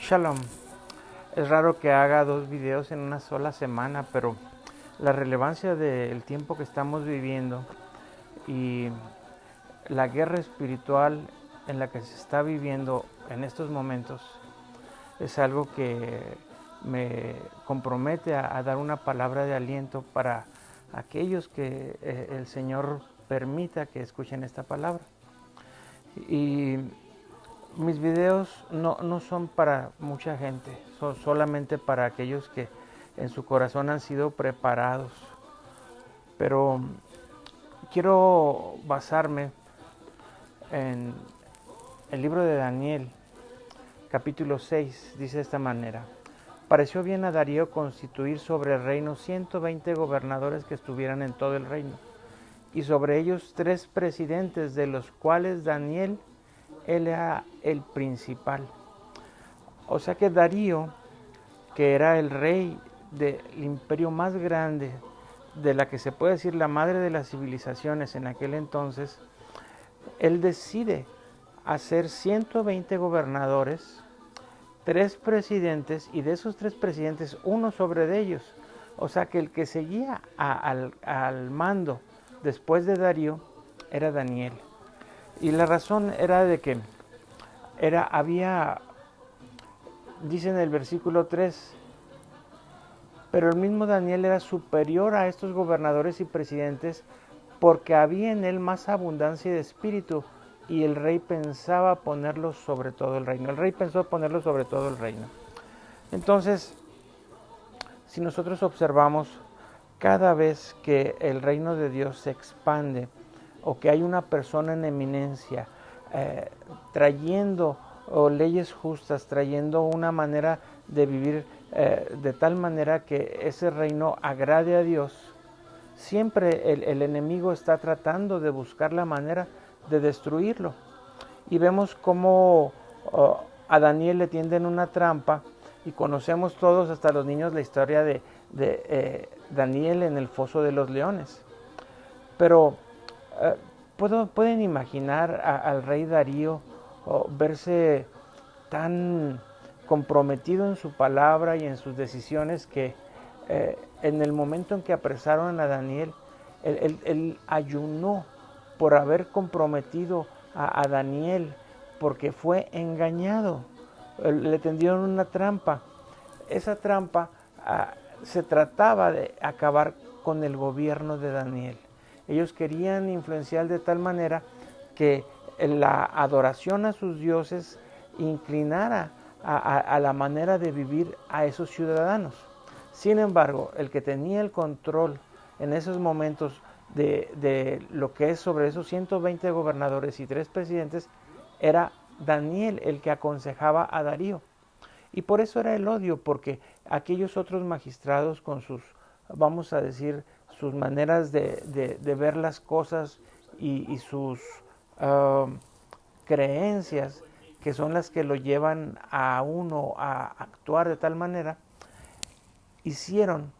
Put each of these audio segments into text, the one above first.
Shalom. Es raro que haga 2 videos en una sola semana, pero la relevancia del tiempo que estamos viviendo y la guerra espiritual en la que se está viviendo en estos momentos es algo que me compromete a dar una palabra de aliento para aquellos que el Señor permita que escuchen esta palabra. Y mis videos no son para mucha gente, son solamente para aquellos que en su corazón han sido preparados. Pero quiero basarme en el libro de Daniel, capítulo 6, dice de esta manera. Pareció bien a Darío constituir sobre el reino 120 gobernadores que estuvieran en todo el reino, y sobre ellos 3 presidentes, de los cuales Daniel él era el principal. O sea que Darío, que era el rey del imperio más grande, de la que se puede decir la madre de las civilizaciones en aquel entonces, él decide hacer 120 gobernadores, 3 presidentes, y de esos 3 presidentes, uno sobre de ellos. O sea que el que seguía al mando después de Darío era Daniel. Y la razón era de que dice en el versículo 3, pero el mismo Daniel era superior a estos gobernadores y presidentes porque había en él más abundancia de espíritu, y el rey pensaba ponerlo sobre todo el reino. El rey pensó ponerlo sobre todo el reino. Entonces, si nosotros observamos, cada vez que el reino de Dios se expande o que hay una persona en eminencia trayendo leyes justas, trayendo una manera de vivir de tal manera que ese reino agrade a Dios, siempre el enemigo está tratando de buscar la manera de destruirlo. Y vemos cómo a Daniel le tienden una trampa, y conocemos todos, hasta los niños, la historia de Daniel en el foso de los leones. Pero pueden imaginar al rey Darío verse tan comprometido en su palabra y en sus decisiones que en el momento en que apresaron a Daniel, él ayunó por haber comprometido a Daniel, porque fue engañado. Le tendieron una trampa. Esa trampa se trataba de acabar con el gobierno de Daniel. Ellos querían influenciar de tal manera que la adoración a sus dioses inclinara a la manera de vivir a esos ciudadanos. Sin embargo, el que tenía el control en esos momentos de lo que es sobre esos 120 gobernadores y 3 presidentes era Daniel, el que aconsejaba a Darío. Y por eso era el odio, porque aquellos otros magistrados con sus, vamos a decir, sus maneras de ver las cosas y sus creencias, que son las que lo llevan a uno a actuar de tal manera, hicieron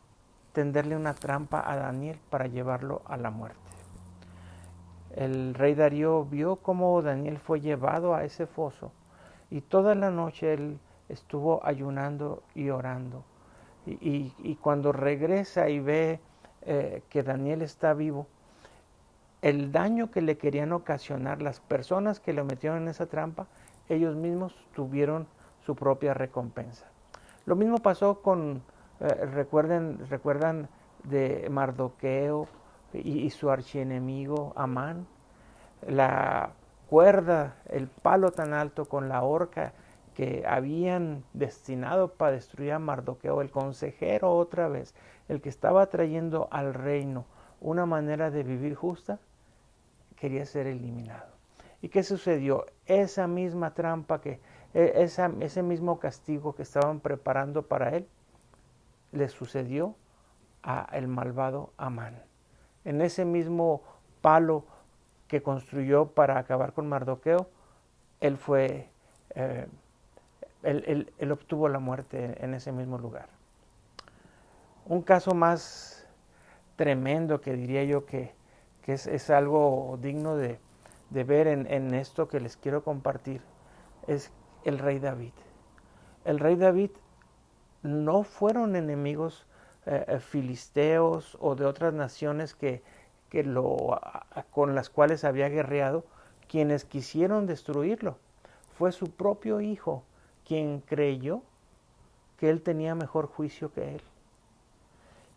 tenderle una trampa a Daniel para llevarlo a la muerte. El rey Darío vio cómo Daniel fue llevado a ese foso, y toda la noche él estuvo ayunando y orando. Y cuando regresa y ve que Daniel está vivo, el daño que le querían ocasionar las personas que lo metieron en esa trampa, ellos mismos tuvieron su propia recompensa. Lo mismo pasó con, recuerdan de Mardoqueo y su archienemigo Amán. La cuerda, el palo tan alto con la horca que habían destinado para destruir a Mardoqueo, el consejero otra vez, el que estaba trayendo al reino una manera de vivir justa, quería ser eliminado. ¿Y qué sucedió? Esa misma trampa, ese mismo castigo que estaban preparando para él, le sucedió a el malvado Amán. En ese mismo palo que construyó para acabar con Mardoqueo, él obtuvo la muerte en ese mismo lugar. Un caso más tremendo, que diría yo que es algo digno de ver en esto que les quiero compartir, es el rey David. el rey David no fueron enemigos filisteos o de otras naciones con las cuales había guerreado, quienes quisieron destruirlo. Fue su propio hijo quien creyó que él tenía mejor juicio que él.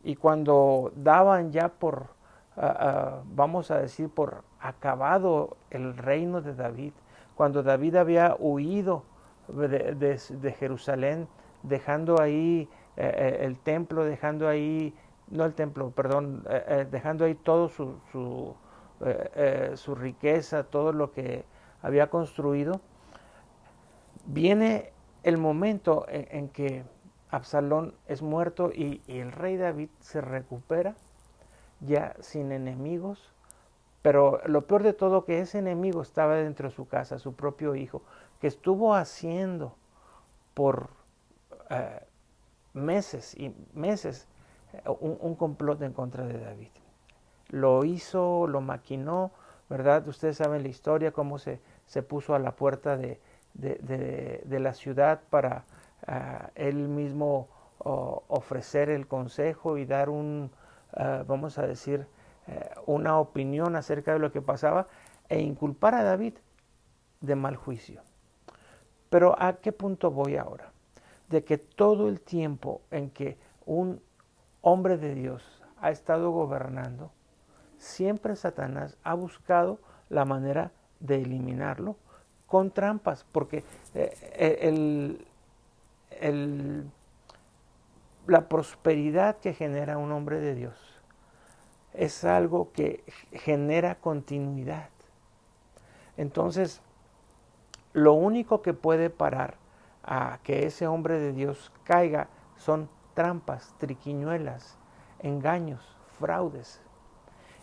Y cuando daban ya vamos a decir, por acabado el reino de David, cuando David había huido de Jerusalén, dejando ahí el templo, dejando ahí, no el templo, perdón, dejando ahí todo su riqueza, todo lo que había construido, viene el momento en que Absalón es muerto y el rey David se recupera ya sin enemigos, pero lo peor de todo, que ese enemigo estaba dentro de su casa, su propio hijo, que estuvo haciendo por meses y meses un complot en contra de David. Lo hizo, lo maquinó, ¿verdad? Ustedes saben la historia, cómo se puso a la puerta de la ciudad para él mismo ofrecer el consejo y dar vamos a decir, una opinión acerca de lo que pasaba e inculpar a David de mal juicio. Pero ¿a qué punto voy ahora? De que todo el tiempo en que un hombre de Dios ha estado gobernando, siempre Satanás ha buscado la manera de eliminarlo con trampas, porque la prosperidad que genera un hombre de Dios es algo que genera continuidad. Entonces, lo único que puede parar a que ese hombre de Dios caiga son trampas, triquiñuelas, engaños, fraudes.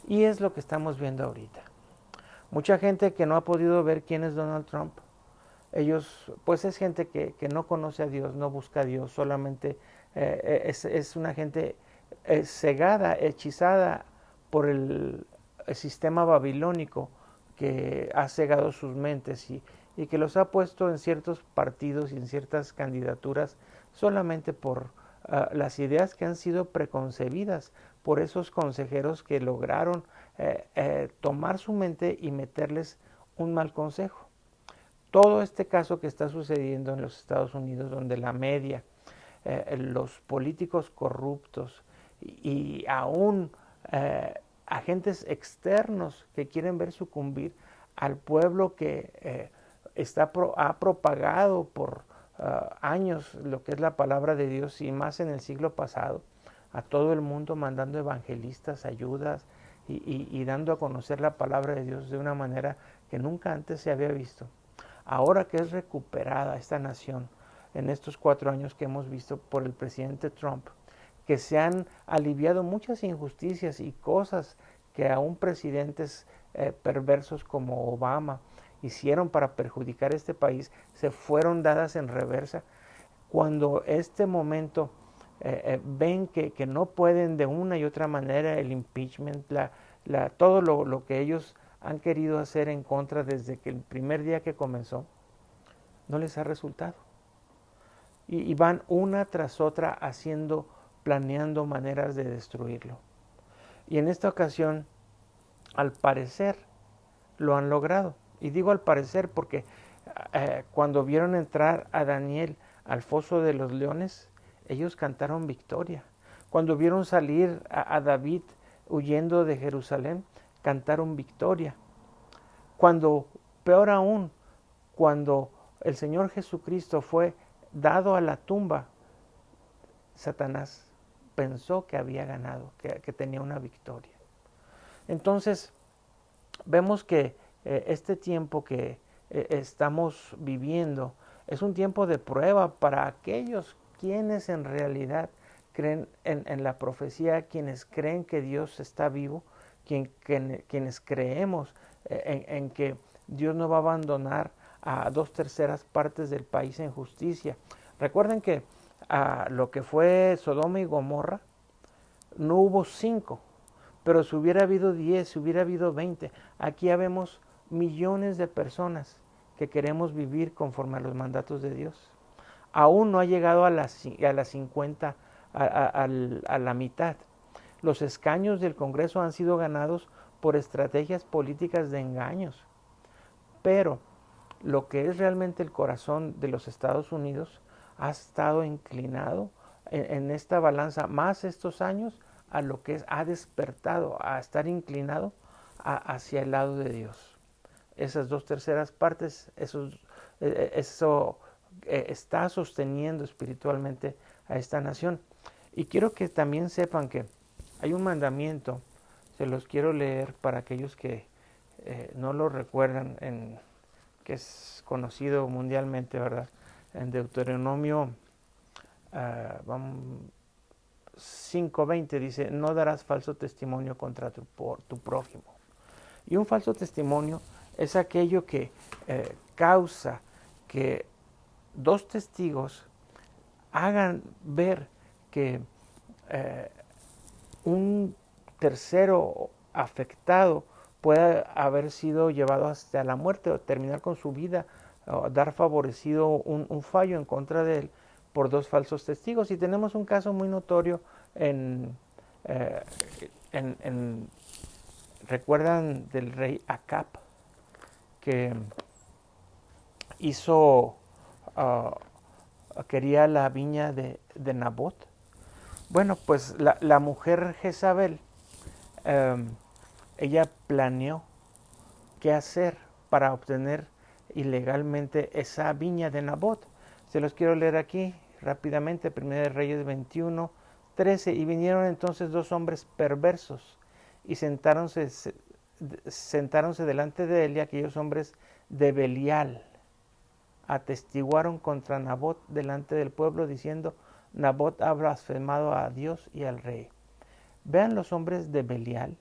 Y es lo que estamos viendo ahorita. Mucha gente que no ha podido ver quién es Donald Trump, ellos, pues es gente que no conoce a Dios, no busca a Dios, solamente es una gente cegada, hechizada por el sistema babilónico que ha cegado sus mentes y que los ha puesto en ciertos partidos y en ciertas candidaturas solamente por las ideas que han sido preconcebidas por esos consejeros que lograron tomar su mente y meterles un mal consejo. Todo este caso que está sucediendo en los Estados Unidos, donde la media, los políticos corruptos y aún agentes externos que quieren ver sucumbir al pueblo que ha propagado por años lo que es la palabra de Dios, y más en el siglo pasado, a todo el mundo mandando evangelistas, ayudas y dando a conocer la palabra de Dios de una manera que nunca antes se había visto. Ahora que es recuperada esta nación en estos 4 años que hemos visto por el presidente Trump, que se han aliviado muchas injusticias y cosas que aún presidentes perversos como Obama hicieron para perjudicar este país, se fueron dadas en reversa. Cuando este momento ven que no pueden de una y otra manera, el impeachment, todo lo que ellos han querido hacer en contra desde que el primer día que comenzó, no les ha resultado. Y van una tras otra planeando maneras de destruirlo. Y en esta ocasión, al parecer, lo han logrado. Y digo al parecer porque cuando vieron entrar a Daniel al foso de los leones, ellos cantaron victoria. Cuando vieron salir a David huyendo de Jerusalén, cantaron victoria. Peor aún, cuando el Señor Jesucristo fue dado a la tumba, Satanás pensó que había ganado, que tenía una victoria. Entonces, vemos que este tiempo que estamos viviendo es un tiempo de prueba para aquellos quienes en realidad creen en la profecía, quienes creen que Dios está vivo, quienes creemos en que Dios no va a abandonar a 2/3 partes del país en justicia. Recuerden que lo que fue Sodoma y Gomorra, no hubo 5, pero si hubiera habido 10, si hubiera habido 20, aquí habemos millones de personas que queremos vivir conforme a los mandatos de Dios. aún no ha llegado a las 50, a la mitad. Los escaños del Congreso han sido ganados por estrategias políticas de engaños. Pero lo que es realmente el corazón de los Estados Unidos ha estado inclinado en esta balanza más estos años a lo que ha despertado, a estar inclinado hacia el lado de Dios. Esas 2/3 partes, eso está sosteniendo espiritualmente a esta nación. Y quiero que también sepan que hay un mandamiento, se los quiero leer para aquellos que no lo recuerdan, que es conocido mundialmente, ¿verdad? En Deuteronomio 5:20 dice, no darás falso testimonio contra tu prójimo. Y un falso testimonio es aquello que causa que dos testigos hagan ver que un tercero afectado puede haber sido llevado hasta la muerte o terminar con su vida, o dar favorecido un fallo en contra de él por dos falsos testigos. Y tenemos un caso muy notorio ¿recuerdan del rey Acab? Que quería la viña de Nabot. Bueno, pues la mujer Jezabel, ella planeó qué hacer para obtener ilegalmente esa viña de Nabot. Se los quiero leer aquí rápidamente, 1 Reyes 21:13. Y vinieron entonces dos hombres perversos y sentáronse delante de él, y aquellos hombres de Belial atestiguaron contra Nabot delante del pueblo, diciendo, Nabot ha blasfemado a Dios y al rey. Vean los hombres de Belial.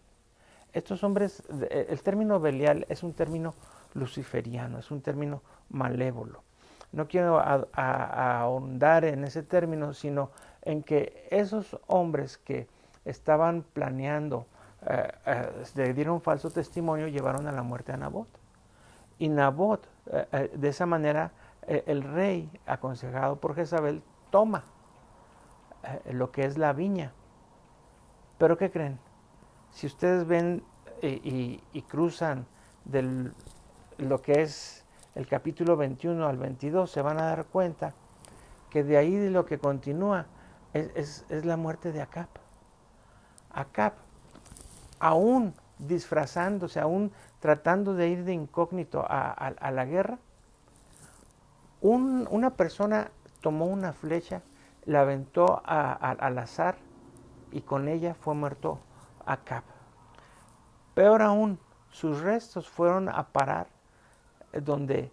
Estos hombres, el término Belial es un término luciferiano, es un término malévolo. No quiero ahondar en ese término, sino en que esos hombres que estaban planeando, le dieron falso testimonio, llevaron a la muerte a Nabot. Y Nabot, de esa manera, el rey, aconsejado por Jezabel, toma lo que es la viña. ¿Pero qué creen? Si ustedes ven y cruzan lo que es el capítulo 21 al 22, se van a dar cuenta que de ahí de lo que continúa es la muerte de Acab. Acab, aún disfrazándose, aún tratando de ir de incógnito a la guerra, una persona tomó una flecha, la aventó al azar y con ella fue muerto Acab. Peor aún, sus restos fueron a parar donde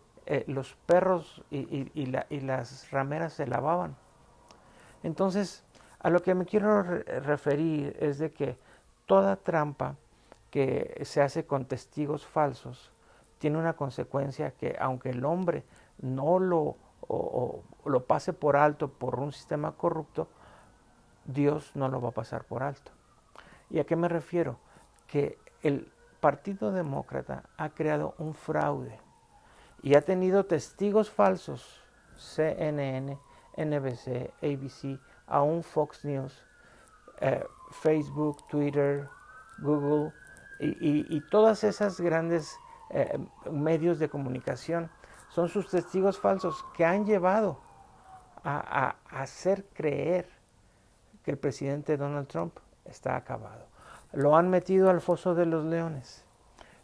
los perros y las rameras se lavaban. Entonces, a lo que me quiero referir es de que toda trampa que se hace con testigos falsos tiene una consecuencia que, aunque el hombre no lo pase por alto por un sistema corrupto, Dios no lo va a pasar por alto. ¿Y a qué me refiero? Que el Partido Demócrata ha creado un fraude y ha tenido testigos falsos, CNN, NBC, ABC, aún Fox News, Facebook, Twitter, Google y todas esas grandes medios de comunicación son sus testigos falsos que han llevado a hacer creer que el presidente Donald Trump está acabado. Lo han metido al foso de los leones,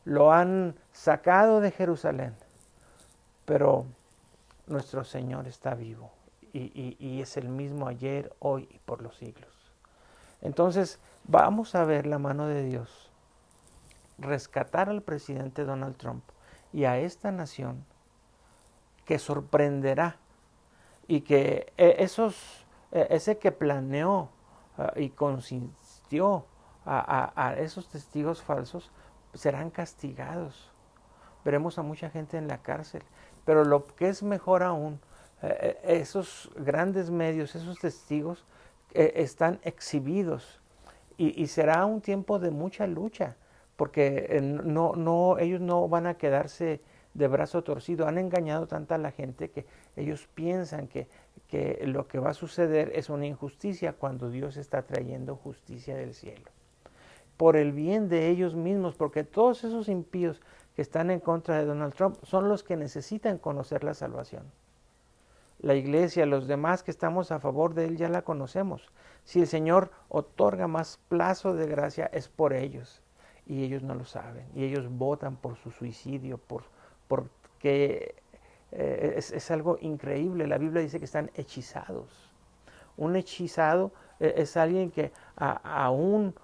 lo han sacado de Jerusalén, pero nuestro Señor está vivo y es el mismo ayer, hoy y por los siglos. Entonces vamos a ver la mano de Dios rescatar al presidente Donald Trump y a esta nación, que sorprenderá, y que ese que planeó y consintió a esos testigos falsos serán castigados. Veremos a mucha gente en la cárcel, pero lo que es mejor aún, esos grandes medios, esos testigos están exhibidos, y será un tiempo de mucha lucha, porque ellos no van a quedarse de brazo torcido. Han engañado tanta a la gente que ellos piensan que lo que va a suceder es una injusticia cuando Dios está trayendo justicia del cielo. Por el bien de ellos mismos, porque todos esos impíos que están en contra de Donald Trump son los que necesitan conocer la salvación. La iglesia, los demás que estamos a favor de él ya la conocemos. Si el Señor otorga más plazo de gracia es por ellos, y ellos no lo saben, y ellos votan por su suicidio, porque es algo increíble. La Biblia dice que están hechizados. Un hechizado es alguien que aún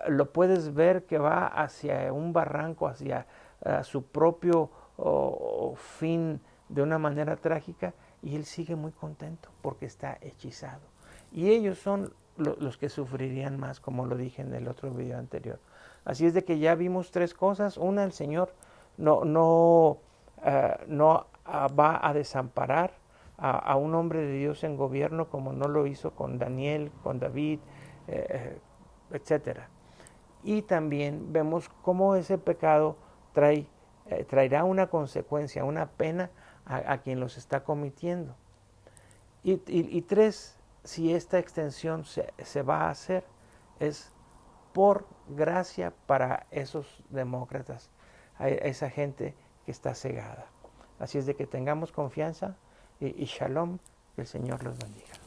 lo puedes ver que va hacia un barranco, hacia su propio fin de una manera trágica, y él sigue muy contento porque está hechizado. Y ellos son los que sufrirían más, como lo dije en el otro video anterior. Así es de que ya vimos tres cosas. Una, el Señor no va a desamparar a un hombre de Dios en gobierno, como no lo hizo con Daniel, con David, etc. Y también vemos cómo ese pecado traerá una consecuencia, una pena a quien los está cometiendo. Y tres, si esta extensión se va a hacer, es por gracia para esos demócratas, a esa gente que está cegada. Así es de que tengamos confianza y shalom, que el Señor los bendiga.